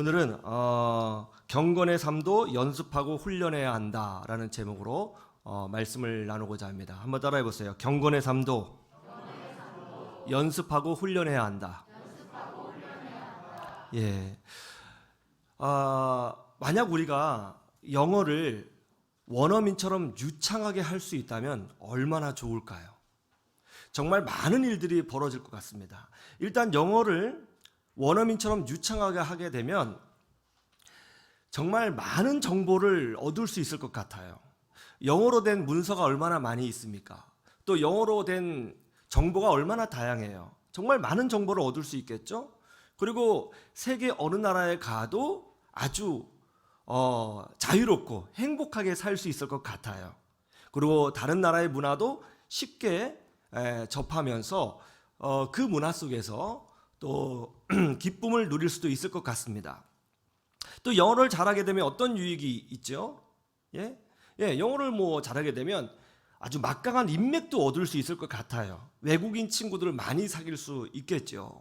오늘은 경건의 삶도 연습하고 훈련해야 한다라는 제목으로 말씀을 나누고자 합니다. 한번 따라해 보세요. 경건의 삶도 연습하고 훈련해야 한다. 예. 만약 우리가 영어를 원어민처럼 유창하게 할 수 있다면 얼마나 좋을까요? 정말 많은 일들이 벌어질 것 같습니다. 일단 영어를 원어민처럼 유창하게 하게 되면 정말 많은 정보를 얻을 수 있을 것 같아요. 영어로 된 문서가 얼마나 많이 있습니까? 또 영어로 된 정보가 얼마나 다양해요. 정말 많은 정보를 얻을 수 있겠죠? 그리고 세계 어느 나라에 가도 아주 자유롭고 행복하게 살 수 있을 것 같아요. 그리고 다른 나라의 문화도 쉽게 접하면서 그 문화 속에서 또 기쁨을 누릴 수도 있을 것 같습니다. 또 영어를 잘하게 되면 어떤 유익이 있죠? 영어를 잘하게 되면 아주 막강한 인맥도 얻을 수 있을 것 같아요. 외국인 친구들을 많이 사귈 수 있겠죠.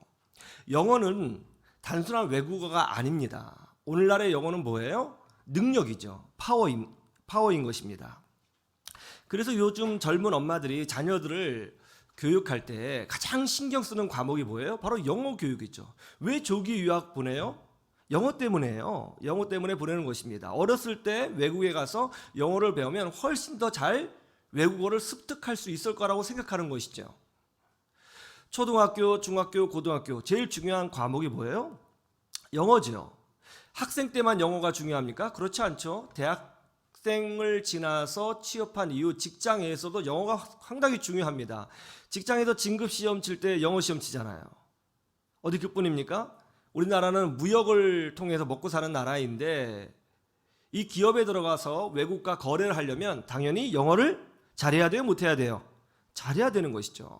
영어는 단순한 외국어가 아닙니다. 오늘날의 영어는 뭐예요? 능력이죠. 파워인 것입니다. 그래서 요즘 젊은 엄마들이 자녀들을 교육할 때 가장 신경 쓰는 과목이 뭐예요? 바로 영어 교육이죠. 왜 조기 유학 보내요? 영어 때문에요. 영어 때문에 보내는 것입니다. 어렸을 때 외국에 가서 영어를 배우면 훨씬 더 잘 외국어를 습득할 수 있을 거라고 생각하는 것이죠. 초등학교, 중학교, 고등학교 제일 중요한 과목이 뭐예요? 영어죠. 학생 때만 영어가 중요합니까? 그렇지 않죠. 대학생을 지나서 취업한 이후 직장에서도 영어가 상당히 중요합니다. 직장에서 진급시험 칠 때 영어 시험 치잖아요. 어디 그뿐입니까? 우리나라는 무역을 통해서 먹고 사는 나라인데 이 기업에 들어가서 외국과 거래를 하려면 당연히 영어를 잘해야 돼요? 못해야 돼요? 잘해야 되는 것이죠.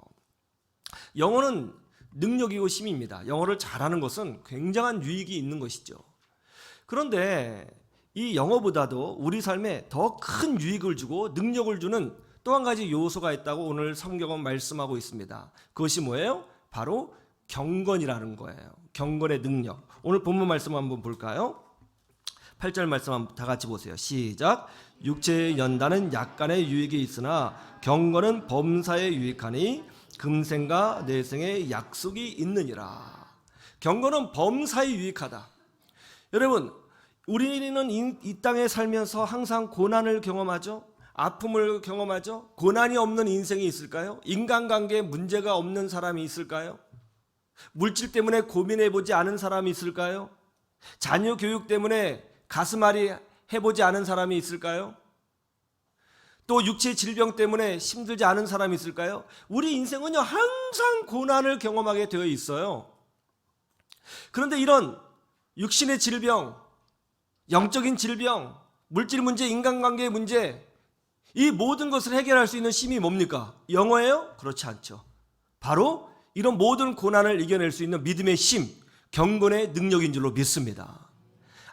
영어는 능력이고 힘입니다. 영어를 잘하는 것은 굉장한 유익이 있는 것이죠. 그런데 이 영어보다도 우리 삶에 더 큰 유익을 주고 능력을 주는 또 한 가지 요소가 있다고 오늘 성경은 말씀하고 있습니다. 그것이 뭐예요? 바로 경건이라는 거예요. 경건의 능력. 오늘 본문 말씀 한번 볼까요? 8절 말씀 한번 다 같이 보세요. 시작. 육체의 연단은 약간의 유익이 있으나 경건은 범사에 유익하니 금생과 내생의 약속이 있느니라. 경건은 범사에 유익하다. 여러분, 우리는 이 땅에 살면서 항상 고난을 경험하죠. 아픔을 경험하죠. 고난이 없는 인생이 있을까요? 인간관계에 문제가 없는 사람이 있을까요? 물질 때문에 고민해보지 않은 사람이 있을까요? 자녀 교육 때문에 가슴앓이 해보지 않은 사람이 있을까요? 또 육체 질병 때문에 힘들지 않은 사람이 있을까요? 우리 인생은요 항상 고난을 경험하게 되어 있어요. 그런데 이런 육신의 질병, 영적인 질병, 물질 문제, 인간관계의 문제, 이 모든 것을 해결할 수 있는 힘이 뭡니까? 영어예요? 그렇지 않죠. 바로 이런 모든 고난을 이겨낼 수 있는 믿음의 힘, 경건의 능력인 줄로 믿습니다.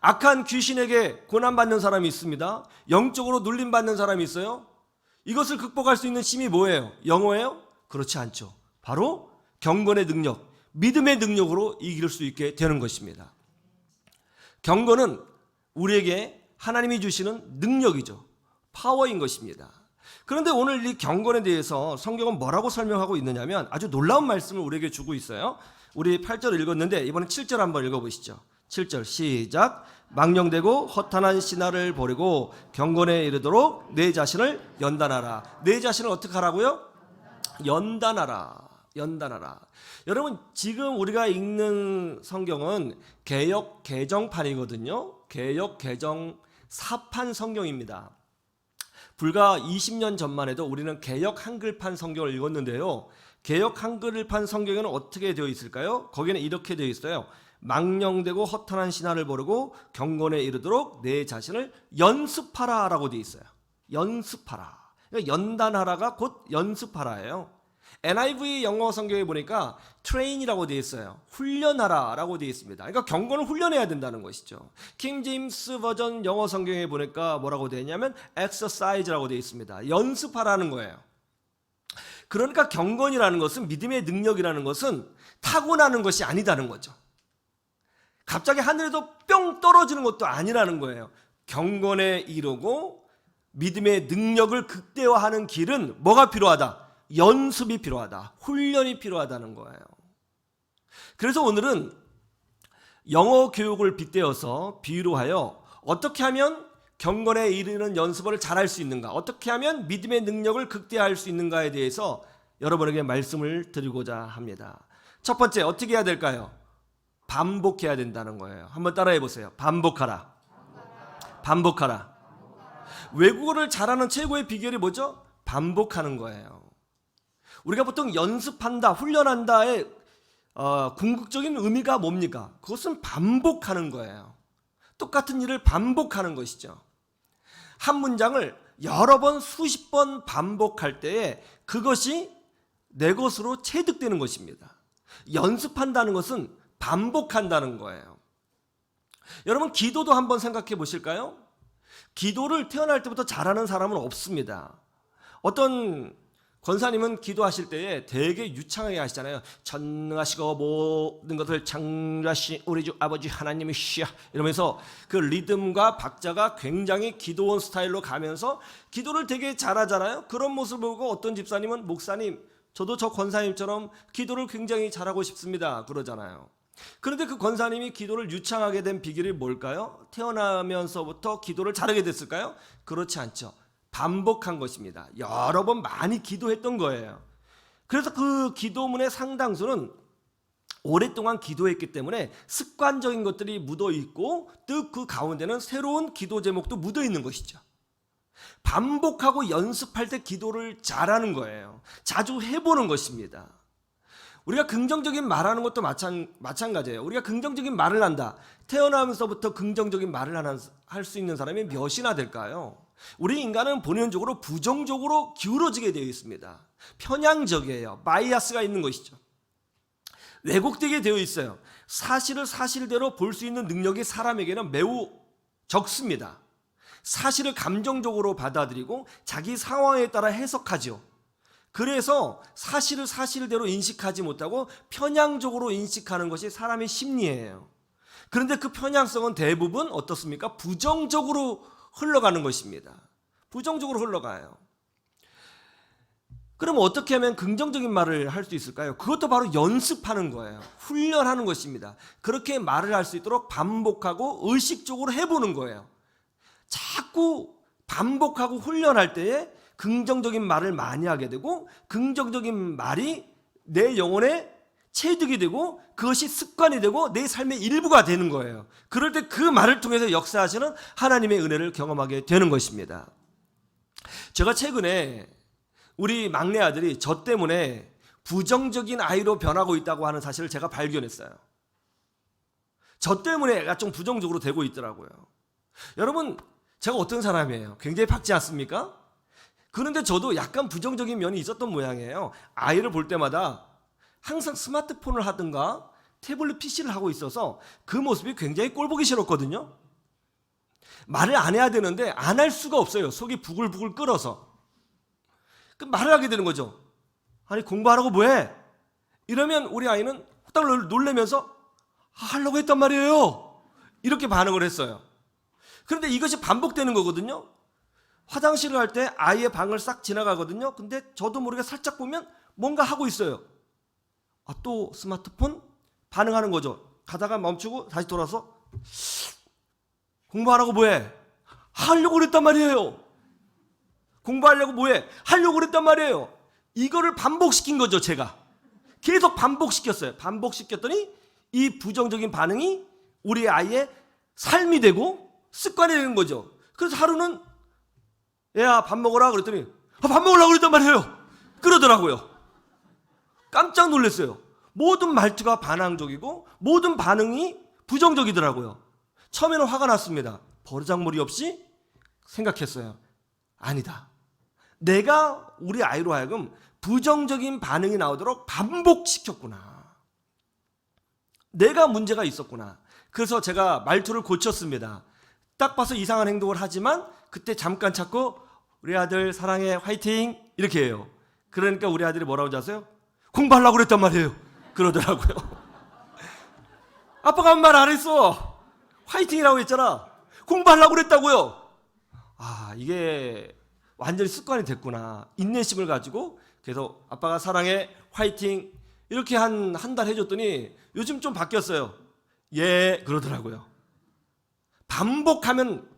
악한 귀신에게 고난받는 사람이 있습니다. 영적으로 눌림받는 사람이 있어요. 이것을 극복할 수 있는 힘이 뭐예요? 영어예요? 그렇지 않죠. 바로 경건의 능력, 믿음의 능력으로 이길 수 있게 되는 것입니다. 경건은 우리에게 하나님이 주시는 능력이죠. 파워인 것입니다. 그런데 오늘 이 경건에 대해서 성경은 뭐라고 설명하고 있느냐면 아주 놀라운 말씀을 우리에게 주고 있어요. 우리 8절 읽었는데 이번엔 7절 한번 읽어보시죠. 7절 시작. 망령되고 허탄한 신화를 버리고 경건에 이르도록 내 자신을 연단하라. 내 자신을 어떻게 하라고요? 연단하라. 연단하라. 여러분, 지금 우리가 읽는 성경은 개역 개정판이거든요. 개역 개정 사판 성경입니다. 불과 20년 전만 해도 우리는 개역 한글판 성경을 읽었는데요. 개역 한글판 성경에는 어떻게 되어 있을까요? 거기는 이렇게 되어 있어요. 망령되고 허탄한 신화를 버리고 경건에 이르도록 내 자신을 연습하라 라고 되어 있어요. 연습하라. 그러니까 연단하라가 곧 연습하라예요. NIV 영어 성경에 보니까 train이라고 되어 있어요. 훈련하라 라고 되어 있습니다. 그러니까 경건을 훈련해야 된다는 것이죠. 킹 제임스 버전 영어 성경에 보니까 뭐라고 되어 있냐면 exercise라고 되어 있습니다. 연습하라는 거예요. 그러니까 경건이라는 것은, 믿음의 능력이라는 것은 타고나는 것이 아니다는 거죠. 갑자기 하늘에서 뿅 떨어지는 것도 아니라는 거예요. 경건에 이르고 믿음의 능력을 극대화하는 길은 뭐가 필요하다? 연습이 필요하다. 훈련이 필요하다는 거예요. 그래서 오늘은 영어 교육을 빗대어서 비유로 하여 어떻게 하면 경건에 이르는 연습을 잘할 수 있는가, 어떻게 하면 믿음의 능력을 극대화할 수 있는가에 대해서 여러분에게 말씀을 드리고자 합니다. 첫 번째, 어떻게 해야 될까요? 반복해야 된다는 거예요. 한번 따라해 보세요. 반복하라. 반복하라. 외국어를 잘하는 최고의 비결이 뭐죠? 반복하는 거예요. 우리가 보통 연습한다, 훈련한다의 궁극적인 의미가 뭡니까? 그것은 반복하는 거예요. 똑같은 일을 반복하는 것이죠. 한 문장을 여러 번, 수십 번 반복할 때에 그것이 내 것으로 체득되는 것입니다. 연습한다는 것은 반복한다는 거예요. 여러분, 기도도 한번 생각해 보실까요? 기도를 태어날 때부터 잘하는 사람은 없습니다. 어떤 권사님은 기도하실 때에 되게 유창하게 하시잖아요. 전능하시고 모든 것을 창조하신 우리 주 아버지 하나님이시여, 이러면서 그 리듬과 박자가 굉장히 기도원 스타일로 가면서 기도를 되게 잘하잖아요. 그런 모습을 보고 어떤 집사님은 목사님, 저도 저 권사님처럼 기도를 굉장히 잘하고 싶습니다, 그러잖아요. 그런데 그 권사님이 기도를 유창하게 된 비결이 뭘까요? 태어나면서부터 기도를 잘하게 됐을까요? 그렇지 않죠. 반복한 것입니다. 여러 번 많이 기도했던 거예요. 그래서 그 기도문의 상당수는 오랫동안 기도했기 때문에 습관적인 것들이 묻어 있고 또 그 가운데는 새로운 기도 제목도 묻어 있는 것이죠. 반복하고 연습할 때 기도를 잘하는 거예요. 자주 해보는 것입니다. 우리가 긍정적인 말하는 것도 마찬가지예요. 우리가 긍정적인 말을 한다. 태어나면서부터 긍정적인 말을 할 수 있는 사람이 몇이나 될까요? 우리 인간은 본연적으로 부정적으로 기울어지게 되어 있습니다. 편향적이에요. 바이아스가 있는 것이죠. 왜곡되게 되어 있어요. 사실을 사실대로 볼 수 있는 능력이 사람에게는 매우 적습니다. 사실을 감정적으로 받아들이고 자기 상황에 따라 해석하죠. 그래서 사실을 사실대로 인식하지 못하고 편향적으로 인식하는 것이 사람의 심리예요. 그런데 그 편향성은 대부분 어떻습니까? 부정적으로 흘러가는 것입니다. 부정적으로 흘러가요. 그럼 어떻게 하면 긍정적인 말을 할 수 있을까요? 그것도 바로 연습하는 거예요. 훈련하는 것입니다. 그렇게 말을 할 수 있도록 반복하고 의식적으로 해보는 거예요. 자꾸 반복하고 훈련할 때에 긍정적인 말을 많이 하게 되고 긍정적인 말이 내 영혼에 체득이 되고 그것이 습관이 되고 내 삶의 일부가 되는 거예요. 그럴 때 그 말을 통해서 역사하시는 하나님의 은혜를 경험하게 되는 것입니다. 제가 최근에 우리 막내 아들이 저 때문에 부정적인 아이로 변하고 있다고 하는 사실을 제가 발견했어요. 저 때문에 애가 좀 부정적으로 되고 있더라고요. 여러분, 제가 어떤 사람이에요? 굉장히 밝지 않습니까? 그런데 저도 약간 부정적인 면이 있었던 모양이에요. 아이를 볼 때마다 항상 스마트폰을 하든가 태블릿 PC를 하고 있어서 그 모습이 굉장히 꼴보기 싫었거든요. 말을 안 해야 되는데 안 할 수가 없어요. 속이 부글부글 끓어서. 그 말을 하게 되는 거죠. 아니, 공부하라고 뭐해? 이러면 우리 아이는 후딱 놀래면서 하려고 했단 말이에요. 이렇게 반응을 했어요. 그런데 이것이 반복되는 거거든요. 화장실을 할 때 아이의 방을 싹 지나가거든요. 근데 저도 모르게 살짝 보면 뭔가 하고 있어요. 아, 또 스마트폰? 반응하는 거죠. 가다가 멈추고 다시 돌아서 공부하라고 뭐해? 하려고 그랬단 말이에요. 공부하려고 뭐해? 하려고 그랬단 말이에요. 이거를 반복시킨 거죠, 제가. 계속 반복시켰어요. 반복시켰더니 이 부정적인 반응이 우리 아이의 삶이 되고 습관이 되는 거죠. 그래서 하루는 얘야 밥 먹으라 그랬더니 밥 먹으려고 그랬단 말이에요. 그러더라고요. 깜짝 놀랐어요. 모든 말투가 반항적이고 모든 반응이 부정적이더라고요. 처음에는 화가 났습니다. 버르장머리 없이 생각했어요. 아니다. 내가 우리 아이로 하여금 부정적인 반응이 나오도록 반복시켰구나. 내가 문제가 있었구나. 그래서 제가 말투를 고쳤습니다. 딱 봐서 이상한 행동을 하지만 그때 잠깐 찾고 우리 아들 사랑해 화이팅 이렇게 해요. 그러니까 우리 아들이 뭐라고 하지 아세요? 공부하려고 그랬단 말이에요. 그러더라고요. 아빠가 한 말 안 했어. 화이팅이라고 했잖아. 공부하려고 그랬다고요. 아, 이게 완전히 습관이 됐구나. 인내심을 가지고. 그래서 아빠가 사랑해, 화이팅 이렇게 한 달 해줬더니 요즘 좀 바뀌었어요. 예, 그러더라고요. 반복하면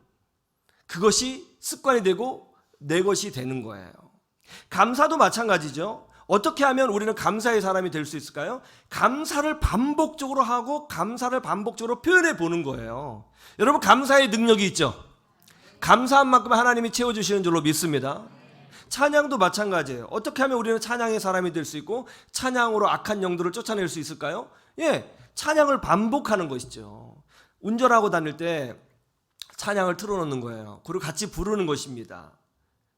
그것이 습관이 되고 내 것이 되는 거예요. 감사도 마찬가지죠. 어떻게 하면 우리는 감사의 사람이 될 수 있을까요? 감사를 반복적으로 하고 감사를 반복적으로 표현해 보는 거예요. 여러분, 감사의 능력이 있죠. 감사한 만큼 하나님이 채워주시는 줄로 믿습니다. 찬양도 마찬가지예요. 어떻게 하면 우리는 찬양의 사람이 될 수 있고 찬양으로 악한 영들을 쫓아낼 수 있을까요? 예, 찬양을 반복하는 것이죠. 운전하고 다닐 때 찬양을 틀어놓는 거예요. 그리고 같이 부르는 것입니다.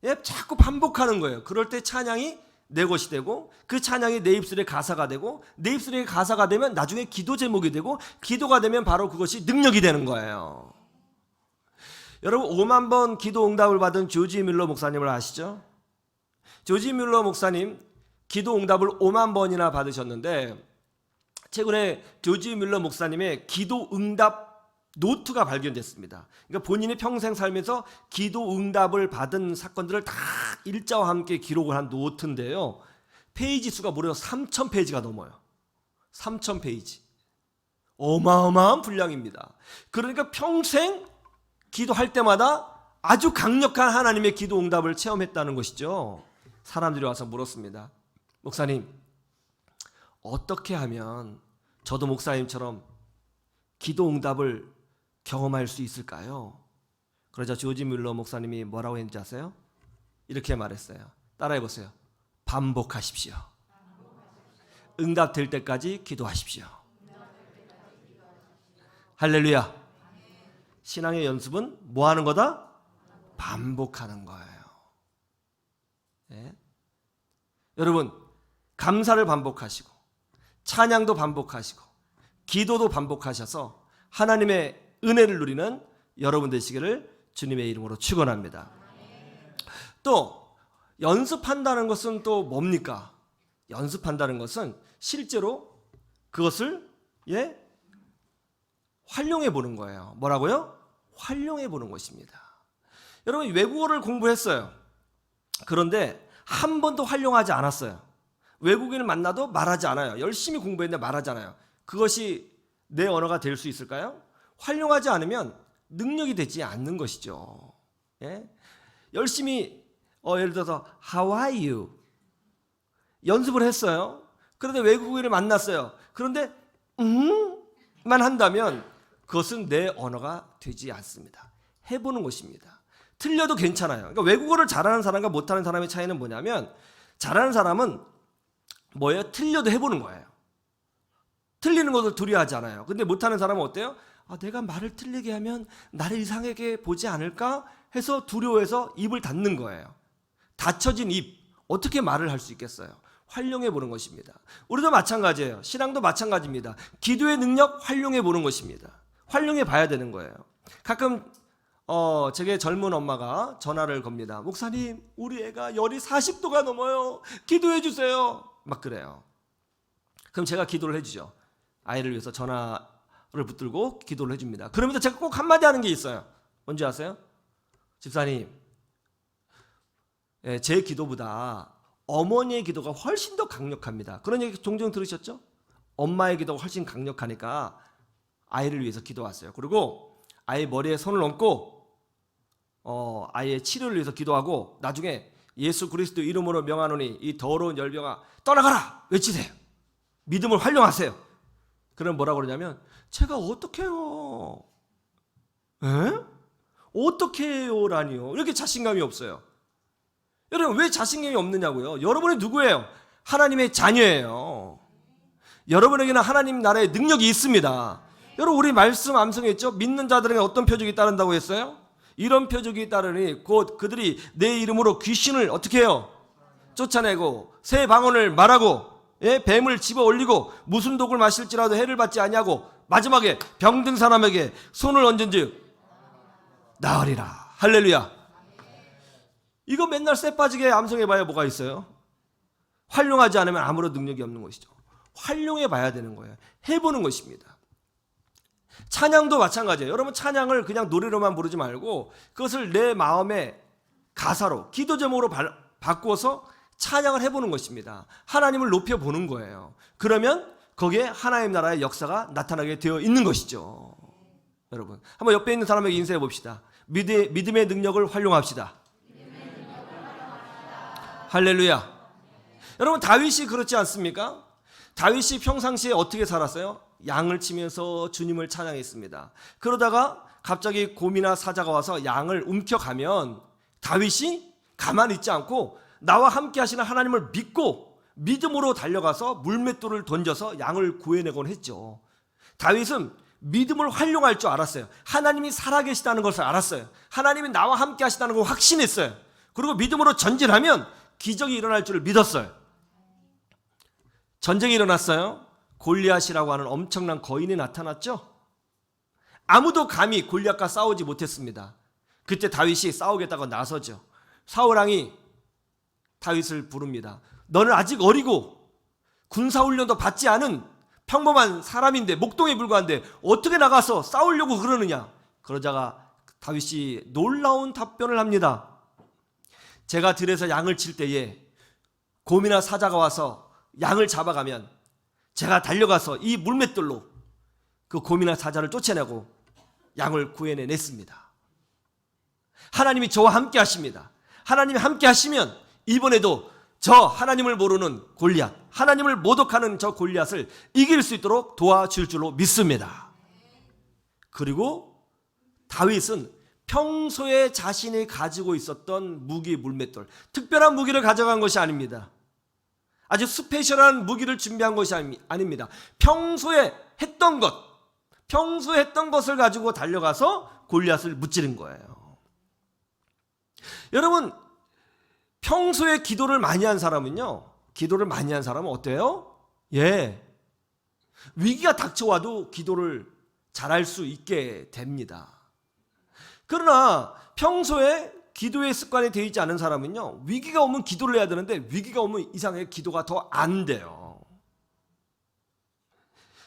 예, 자꾸 반복하는 거예요. 그럴 때 찬양이 내 것이 되고 그 찬양이 내 입술의 가사가 되고 내 입술의 가사가 되면 나중에 기도 제목이 되고 기도가 되면 바로 그것이 능력이 되는 거예요. 여러분, 5만 번 기도 응답을 받은 조지 뮬러 목사님을 아시죠? 조지 뮬러 목사님 기도 응답을 5만 번이나 받으셨는데 최근에 조지 뮬러 목사님의 기도 응답 노트가 발견됐습니다. 그러니까 본인이 평생 살면서 기도 응답을 받은 사건들을 다 일자와 함께 기록을 한 노트인데요. 페이지 수가 무려 3,000페이지가 넘어요. 3,000페이지. 어마어마한 분량입니다. 그러니까 평생 기도할 때마다 아주 강력한 하나님의 기도 응답을 체험했다는 것이죠. 사람들이 와서 물었습니다. 목사님, 어떻게 하면 저도 목사님처럼 기도 응답을 경험할 수 있을까요? 그러자 조지 뮬러 목사님이 뭐라고 했는지 아세요? 이렇게 말했어요. 따라해보세요. 반복하십시오. 응답될 때까지 기도하십시오. 할렐루야. 신앙의 연습은 뭐 하는 거다? 반복하는 거예요. 네? 여러분, 감사를 반복하시고 찬양도 반복하시고 기도도 반복하셔서 하나님의 은혜를 누리는 여러분 되시기를 주님의 이름으로 축원합니다. 또 연습한다는 것은 또 뭡니까? 연습한다는 것은 실제로 그것을 활용해 보는 거예요. 뭐라고요? 활용해 보는 것입니다. 여러분, 외국어를 공부했어요. 그런데 한 번도 활용하지 않았어요. 외국인을 만나도 말하지 않아요. 열심히 공부했는데 말하지 않아요. 그것이 내 언어가 될 수 있을까요? 활용하지 않으면 능력이 되지 않는 것이죠. 예? 열심히 예를 들어서 How are you? 연습을 했어요. 그런데 외국인을 만났어요. 그런데 만 한다면 그것은 내 언어가 되지 않습니다. 해보는 것입니다. 틀려도 괜찮아요. 그러니까 외국어를 잘하는 사람과 못하는 사람의 차이는 뭐냐면 잘하는 사람은 뭐예요? 틀려도 해보는 거예요. 틀리는 것을 두려워하지 않아요. 근데 못하는 사람은 어때요? 내가 말을 틀리게 하면 나를 이상하게 보지 않을까 해서 두려워해서 입을 닫는 거예요. 닫혀진 입, 어떻게 말을 할 수 있겠어요? 활용해 보는 것입니다. 우리도 마찬가지예요. 신앙도 마찬가지입니다. 기도의 능력 활용해 보는 것입니다. 활용해 봐야 되는 거예요. 가끔 제게 젊은 엄마가 전화를 겁니다. 목사님, 우리 애가 열이 40도가 넘어요. 기도해 주세요. 막 그래요. 그럼 제가 기도를 해주죠. 아이를 위해서 전화를 붙들고 기도를 해줍니다. 그러면서 제가 꼭 한마디 하는 게 있어요. 뭔지 아세요? 집사님, 제 기도보다 어머니의 기도가 훨씬 더 강력합니다. 그런 얘기 종종 들으셨죠? 엄마의 기도가 훨씬 강력하니까 아이를 위해서 기도하세요. 그리고 아이 머리에 손을 얹고 아이의 치료를 위해서 기도하고 나중에 예수 그리스도 이름으로 명하노니 이 더러운 열병아 떠나가라 외치세요. 믿음을 활용하세요. 그럼 뭐라고 그러냐면 제가 어떻게 해요? 어떻게 해요라니요. 이렇게 자신감이 없어요. 여러분, 왜 자신감이 없느냐고요? 여러분이 누구예요? 하나님의 자녀예요. 여러분에게는 하나님 나라의 능력이 있습니다. 여러분, 우리 말씀 암송했죠? 믿는 자들에게 어떤 표적이 따른다고 했어요? 이런 표적이 따르니 곧 그들이 내 이름으로 귀신을 어떻게 해요? 쫓아내고 새 방언을 말하고 뱀을 집어 올리고 무슨 독을 마실지라도 해를 받지 아니하고 마지막에 병든 사람에게 손을 얹은즉 나으리라. 할렐루야. 이거 맨날 쇠 빠지게 암송해봐야 뭐가 있어요? 활용하지 않으면 아무런 능력이 없는 것이죠. 활용해봐야 되는 거예요. 해보는 것입니다. 찬양도 마찬가지예요. 여러분, 찬양을 그냥 노래로만 부르지 말고 그것을 내 마음의 가사로, 기도 제목으로 바꾸어서 찬양을 해보는 것입니다. 하나님을 높여보는 거예요. 그러면 거기에 하나님 나라의 역사가 나타나게 되어 있는 것이죠. 여러분, 한번 옆에 있는 사람에게 인사해 봅시다. 믿음의 능력을 활용합시다. 할렐루야. 여러분, 다윗이 그렇지 않습니까? 다윗이 평상시에 어떻게 살았어요? 양을 치면서 주님을 찬양했습니다. 그러다가 갑자기 곰이나 사자가 와서 양을 움켜가면 다윗이 가만히 있지 않고 나와 함께 하시는 하나님을 믿고 믿음으로 달려가서 물맷돌을 던져서 양을 구해내곤 했죠. 다윗은 믿음을 활용할 줄 알았어요. 하나님이 살아계시다는 것을 알았어요. 하나님이 나와 함께 하시다는 걸 확신했어요. 그리고 믿음으로 전진하면 기적이 일어날 줄을 믿었어요. 전쟁이 일어났어요. 골리앗이라고 하는 엄청난 거인이 나타났죠. 아무도 감히 골리앗과 싸우지 못했습니다. 그때 다윗이 싸우겠다고 나서죠. 사울왕이 다윗을 부릅니다. 너는 아직 어리고 군사훈련도 받지 않은 평범한 사람인데, 목동에 불과한데 어떻게 나가서 싸우려고 그러느냐. 그러자가 다윗이 놀라운 답변을 합니다. 제가 들에서 양을 칠 때에 곰이나 사자가 와서 양을 잡아가면 제가 달려가서 이 물맷돌로 그 곰이나 사자를 쫓아내고 양을 구해내냈습니다. 하나님이 저와 함께 하십니다. 하나님이 함께 하시면 이번에도 저 하나님을 모르는 골리앗, 하나님을 모독하는 저 골리앗을 이길 수 있도록 도와줄 줄로 믿습니다. 그리고 다윗은 평소에 자신이 가지고 있었던 무기, 물맷돌, 특별한 무기를 가져간 것이 아닙니다. 아주 스페셜한 무기를 준비한 것이 아닙니다. 평소에 했던 것을 가지고 달려가서 골리앗을 무찌른 거예요. 여러분, 평소에 기도를 많이 한 사람은 어때요? 위기가 닥쳐와도 기도를 잘할 수 있게 됩니다. 그러나 평소에 기도의 습관이 되어 있지 않은 사람은요, 위기가 오면 기도를 해야 되는데 위기가 오면 이상하게 기도가 더 안 돼요.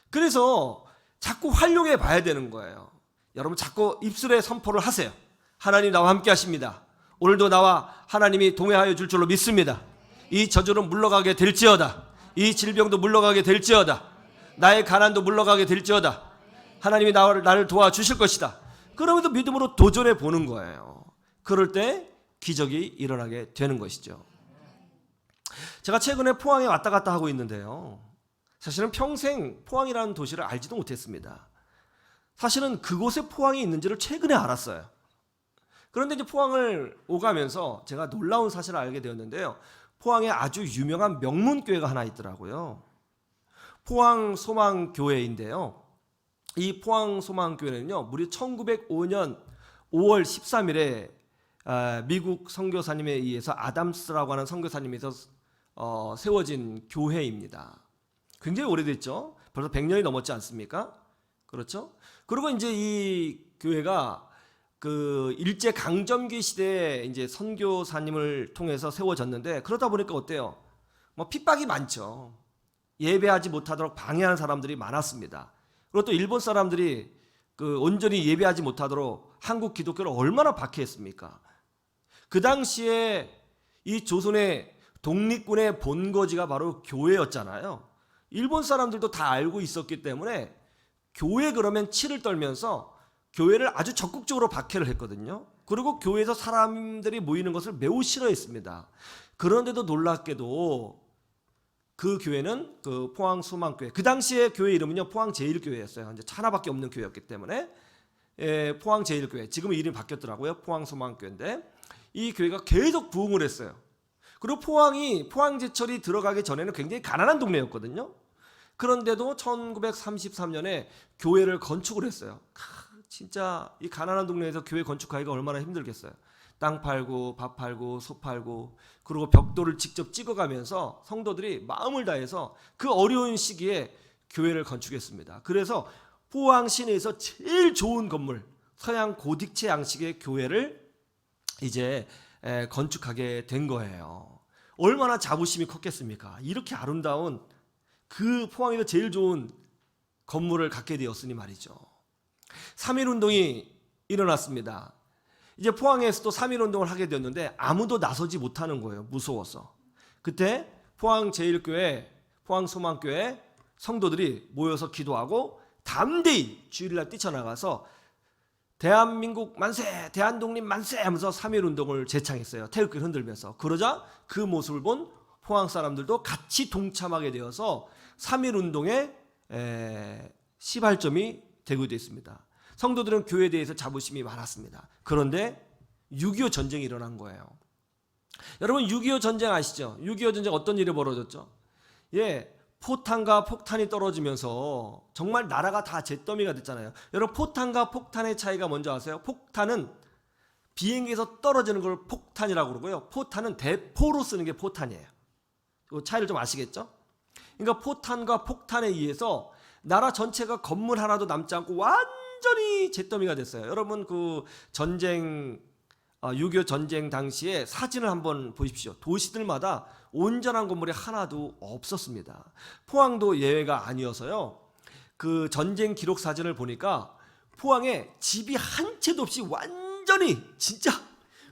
그래서 자꾸 활용해 봐야 되는 거예요. 여러분, 자꾸 입술에 선포를 하세요. 하나님 나와 함께 하십니다. 오늘도 나와 하나님이 동행하여 줄 줄로 믿습니다. 이 저주는 물러가게 될지어다. 이 질병도 물러가게 될지어다. 나의 가난도 물러가게 될지어다. 하나님이 나를 도와주실 것이다. 그러면서 믿음으로 도전해 보는 거예요. 그럴 때 기적이 일어나게 되는 것이죠. 제가 최근에 포항에 왔다 갔다 하고 있는데요, 사실은 평생 포항이라는 도시를 알지도 못했습니다. 사실은 그곳에 포항이 있는지를 최근에 알았어요. 그런데 이제 포항을 오가면서 제가 놀라운 사실을 알게 되었는데요, 포항에 아주 유명한 명문교회가 하나 있더라고요. 포항 소망교회인데요, 이 포항 소망교회는요, 무려 1905년 5월 13일에 미국 선교사님에 의해서 아담스라고 하는 선교사님에서 세워진 교회입니다. 굉장히 오래됐죠. 벌써 100년이 넘었지 않습니까? 그렇죠? 그리고 이제 이 교회가 그 일제 강점기 시대에 이제 선교사님을 통해서 세워졌는데, 그러다 보니까 어때요? 뭐 핍박이 많죠. 예배하지 못하도록 방해하는 사람들이 많았습니다. 그리고 또 일본 사람들이 그 온전히 예배하지 못하도록 한국 기독교를 얼마나 박해했습니까? 그 당시에 이 조선의 독립군의 본거지가 바로 교회였잖아요. 일본 사람들도 다 알고 있었기 때문에 교회 그러면 치를 떨면서 교회를 아주 적극적으로 박해를 했거든요. 그리고 교회에서 사람들이 모이는 것을 매우 싫어했습니다. 그런데도 놀랍게도 그 교회는 그 포항 소망교회, 그 당시에 교회 이름은요 포항 제일교회였어요. 이제 하나밖에 없는 교회였기 때문에 포항 제일교회, 지금은 이름이 바뀌었더라고요. 포항 소망교회인데 이 교회가 계속 부흥을 했어요. 그리고 포항제철이 들어가기 전에는 굉장히 가난한 동네였거든요. 그런데도 1933년에 교회를 건축을 했어요. 진짜 이 가난한 동네에서 교회 건축하기가 얼마나 힘들겠어요. 땅 팔고 밥 팔고 소 팔고, 그리고 벽돌을 직접 찍어가면서 성도들이 마음을 다해서 그 어려운 시기에 교회를 건축했습니다. 그래서 포항 시내에서 제일 좋은 건물, 서양 고딕체 양식의 교회를 이제 건축하게 된 거예요. 얼마나 자부심이 컸겠습니까? 이렇게 아름다운 그 포항에서 제일 좋은 건물을 갖게 되었으니 말이죠. 3.1운동이 일어났습니다. 이제 포항에서도 3.1운동을 하게 되었는데 아무도 나서지 못하는 거예요. 무서워서. 그때 포항 제1교회, 포항 소망교회 성도들이 모여서 기도하고 담대히 주일날 뛰쳐나가서 대한민국 만세, 대한독립 만세 하면서 3.1운동을 제창했어요. 태극기를 흔들면서. 그러자 그 모습을 본 포항 사람들도 같이 동참하게 되어서 3.1운동의 시발점이 되고 있습니다. 성도들은 교회에 대해서 자부심이 많았습니다. 그런데 6.25 전쟁이 일어난 거예요. 여러분 6.25 전쟁 아시죠? 6.25 전쟁 어떤 일이 벌어졌죠? 포탄과 폭탄이 떨어지면서 정말 나라가 다 잿더미가 됐잖아요. 여러분 포탄과 폭탄의 차이가 뭔지 아세요? 폭탄은 비행기에서 떨어지는 걸 폭탄이라고 그러고요. 포탄은 대포로 쓰는 게 포탄이에요. 그 차이를 좀 아시겠죠? 그러니까 포탄과 폭탄에 의해서 나라 전체가 건물 하나도 남지 않고 완전히 잿더미가 됐어요. 여러분 그 전쟁 6.25 전쟁 당시에 사진을 한번 보십시오. 도시들마다 온전한 건물이 하나도 없었습니다. 포항도 예외가 아니어서요. 그 전쟁 기록 사진을 보니까 포항에 집이 한 채도 없이 완전히 진짜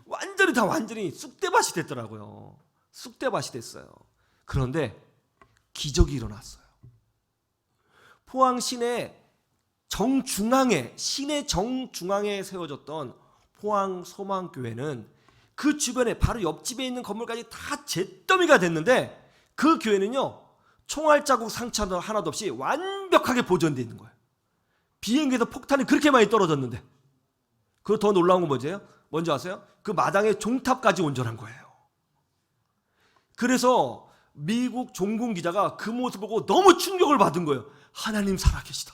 완전히 쑥대밭이 됐더라고요. 쑥대밭이 됐어요. 그런데 기적이 일어났어요. 포항 시내 시내 정중앙에 세워졌던 포항 소망교회는 그 주변에 바로 옆집에 있는 건물까지 다 잿더미가 됐는데 그 교회는요 총알자국 상처 하나도 없이 완벽하게 보존되어 있는 거예요. 비행기에서 폭탄이 그렇게 많이 떨어졌는데. 그리고 더 놀라운 건 뭐죠? 뭔지 아세요? 그 마당에 종탑까지 온전한 거예요. 그래서 미국 종군 기자가 그 모습을 보고 너무 충격을 받은 거예요. 하나님 살아계시다.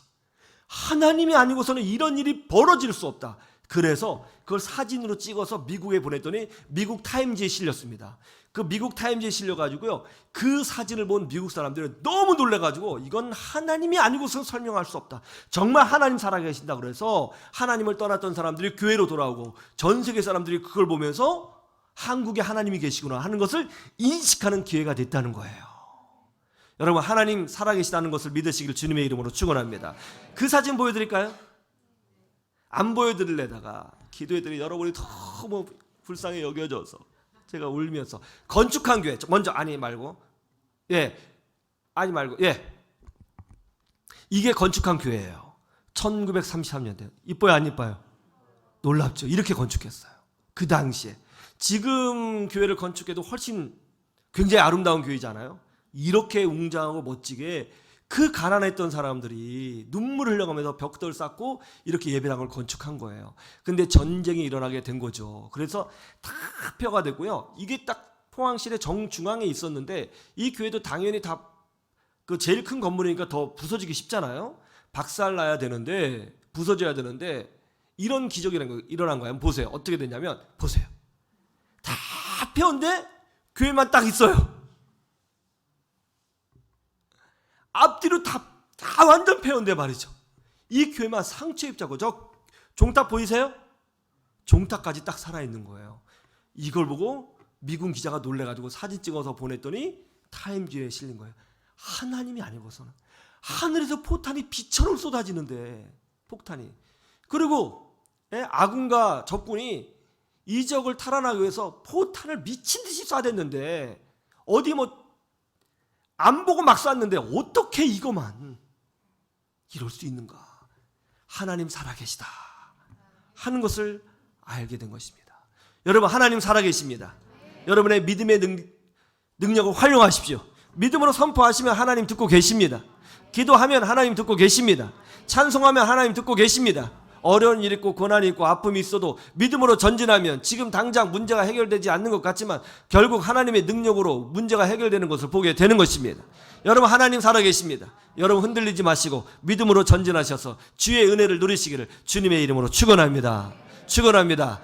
하나님이 아니고서는 이런 일이 벌어질 수 없다. 그래서 그걸 사진으로 찍어서 미국에 보냈더니 미국 타임지에 실렸습니다. 그 미국 타임지에 실려가지고요. 그 사진을 본 미국 사람들은 너무 놀래가지고 이건 하나님이 아니고서는 설명할 수 없다. 정말 하나님 살아계신다. 그래서 하나님을 떠났던 사람들이 교회로 돌아오고 전 세계 사람들이 그걸 보면서 한국에 하나님이 계시구나 하는 것을 인식하는 기회가 됐다는 거예요. 여러분 하나님 살아계시다는 것을 믿으시길 주님의 이름으로 축원합니다. 그 사진 보여드릴까요? 안 보여드리려다가 기도했더니 여러분이 너무 불쌍히 여겨져서 제가 울면서 건축한 교회 먼저 이게 건축한 교회예요. 1933년대. 이뻐요 안 이뻐요? 놀랍죠. 이렇게 건축했어요. 그 당시에. 지금 교회를 건축해도 훨씬 굉장히 아름다운 교회잖아요. 이렇게 웅장하고 멋지게 그 가난했던 사람들이 눈물을 흘려가면서 벽돌 쌓고 이렇게 예배당을 건축한 거예요. 근데 전쟁이 일어나게 된 거죠. 그래서 다 폐허가 됐고요. 이게 딱 포항시내 정중앙에 있었는데 이 교회도 당연히 다 그 제일 큰 건물이니까 더 부서지기 쉽잖아요. 박살나야 되는데 부서져야 되는데 이런 기적이 일어난 거예요. 보세요. 어떻게 됐냐면 보세요. 다 폐허인데 교회만 딱 있어요. 앞뒤로 다 완전 폐허인데 말이죠. 이 교회만 상처 입자고 저 종탑 보이세요? 종탑까지 딱 살아있는 거예요. 이걸 보고 미군 기자가 놀래가지고 사진 찍어서 보냈더니 타임지에 실린 거예요. 하나님이 아니고서는 하늘에서 포탄이 비처럼 쏟아지는데 폭탄이. 그리고 아군과 적군이 이 지역을 탈환하기 위해서 포탄을 미친 듯이 쏴댔는데 어디 안 보고 막 쐈는데 어떻게 이거만 이럴 수 있는가? 하나님 살아계시다 하는 것을 알게 된 것입니다. 여러분 하나님 살아계십니다. 여러분의 믿음의 능력을 활용하십시오. 믿음으로 선포하시면 하나님 듣고 계십니다. 기도하면 하나님 듣고 계십니다. 찬송하면 하나님 듣고 계십니다. 어려운 일 있고 고난이 있고 아픔이 있어도 믿음으로 전진하면 지금 당장 문제가 해결되지 않는 것 같지만 결국 하나님의 능력으로 문제가 해결되는 것을 보게 되는 것입니다. 여러분 하나님 살아계십니다. 여러분 흔들리지 마시고 믿음으로 전진하셔서 주의 은혜를 누리시기를 주님의 이름으로 축원합니다. 축원합니다.